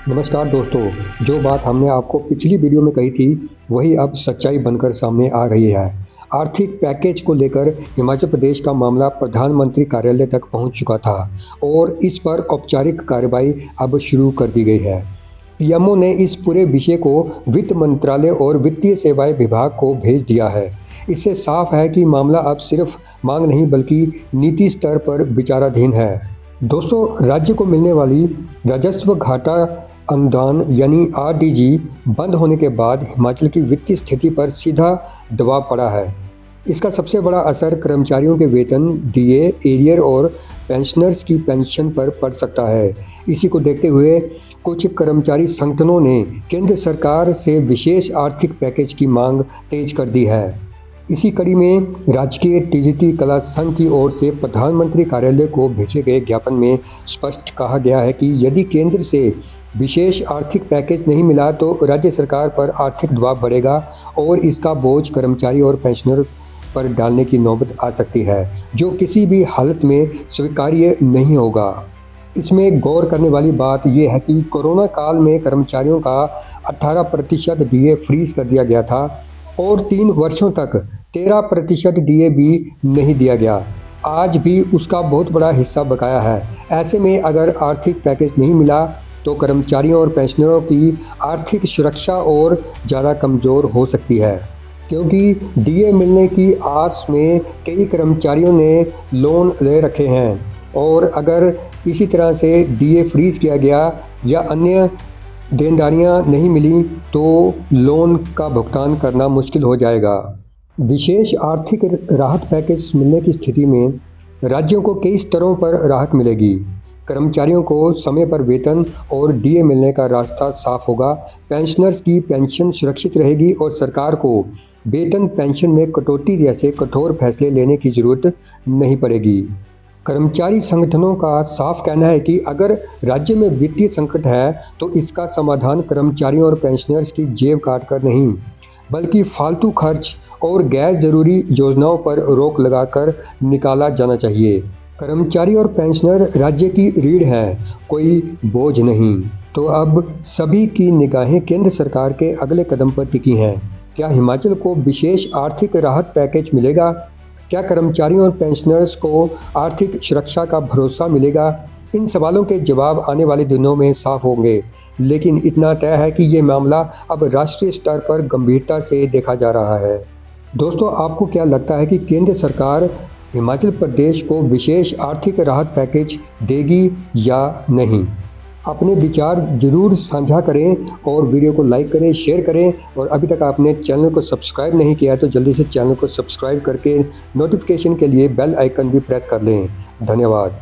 नमस्कार दोस्तों, जो बात हमने आपको पिछली वीडियो में कही थी वही अब सच्चाई बनकर सामने आ रही है। आर्थिक पैकेज को लेकर हिमाचल प्रदेश का मामला प्रधानमंत्री कार्यालय तक पहुंच चुका था और इस पर औपचारिक कार्रवाई अब शुरू कर दी गई है। पीएमओ ने इस पूरे विषय को वित्त मंत्रालय और वित्तीय सेवाएं विभाग को भेज दिया है। इससे साफ है कि मामला अब सिर्फ मांग नहीं बल्कि नीति स्तर पर विचाराधीन है। दोस्तों, राज्य को मिलने वाली राजस्व घाटा अनुदान यानी आरडीजी बंद होने के बाद हिमाचल की वित्तीय स्थिति पर सीधा दबाव पड़ा है। इसका सबसे बड़ा असर कर्मचारियों के वेतन, डीए, एरियर और पेंशनर्स की पेंशन पर पड़ सकता है। इसी को देखते हुए कुछ कर्मचारी संगठनों ने केंद्र सरकार से विशेष आर्थिक पैकेज की मांग तेज कर दी है। इसी कड़ी में राजकीय टीजीटी कला संघ की ओर से प्रधानमंत्री कार्यालय को भेजे गए ज्ञापन में स्पष्ट कहा गया है कि यदि केंद्र से विशेष आर्थिक पैकेज नहीं मिला तो राज्य सरकार पर आर्थिक दबाव बढ़ेगा और इसका बोझ कर्मचारी और पेंशनर पर डालने की नौबत आ सकती है, जो किसी भी हालत में स्वीकार्य नहीं होगा। इसमें गौर करने वाली बात यह है कि कोरोना काल में कर्मचारियों का 18% डीए फ्रीज कर दिया गया था और 3 वर्षों तक 13% डीए भी नहीं दिया गया। आज भी उसका बहुत बड़ा हिस्सा बकाया है। ऐसे में अगर आर्थिक पैकेज नहीं मिला तो कर्मचारियों और पेंशनरों की आर्थिक सुरक्षा और ज़्यादा कमज़ोर हो सकती है, क्योंकि डीए मिलने की आस में कई कर्मचारियों ने लोन ले रखे हैं और अगर इसी तरह से डीए फ्रीज किया गया या अन्य देनदारियां नहीं मिली तो लोन का भुगतान करना मुश्किल हो जाएगा। विशेष आर्थिक राहत पैकेज मिलने की स्थिति में राज्यों को कई स्तरों पर राहत मिलेगी। कर्मचारियों को समय पर वेतन और डीए मिलने का रास्ता साफ होगा, पेंशनर्स की पेंशन सुरक्षित रहेगी और सरकार को वेतन पेंशन में कटौती जैसे कठोर फैसले लेने की ज़रूरत नहीं पड़ेगी। कर्मचारी संगठनों का साफ कहना है कि अगर राज्य में वित्तीय संकट है तो इसका समाधान कर्मचारियों और पेंशनर्स की जेब काटकर नहीं, बल्कि फालतू खर्च और गैर जरूरी योजनाओं पर रोक लगाकर निकाला जाना चाहिए। कर्मचारी और पेंशनर राज्य की रीढ़ है, कोई बोझ नहीं। तो अब सभी की निगाहें केंद्र सरकार के अगले कदम पर टिकी हैं। क्या हिमाचल को विशेष आर्थिक राहत पैकेज मिलेगा? क्या कर्मचारियों और पेंशनर्स को आर्थिक सुरक्षा का भरोसा मिलेगा? इन सवालों के जवाब आने वाले दिनों में साफ होंगे, लेकिन इतना तय है कि ये मामला अब राष्ट्रीय स्तर पर गंभीरता से देखा जा रहा है। दोस्तों, आपको क्या लगता है कि केंद्र सरकार हिमाचल प्रदेश को विशेष आर्थिक राहत पैकेज देगी या नहीं? अपने विचार जरूर साझा करें और वीडियो को लाइक करें, शेयर करें और अभी तक आपने चैनल को सब्सक्राइब नहीं किया है तो जल्दी से चैनल को सब्सक्राइब करके नोटिफिकेशन के लिए बेल आइकन भी प्रेस कर लें। धन्यवाद।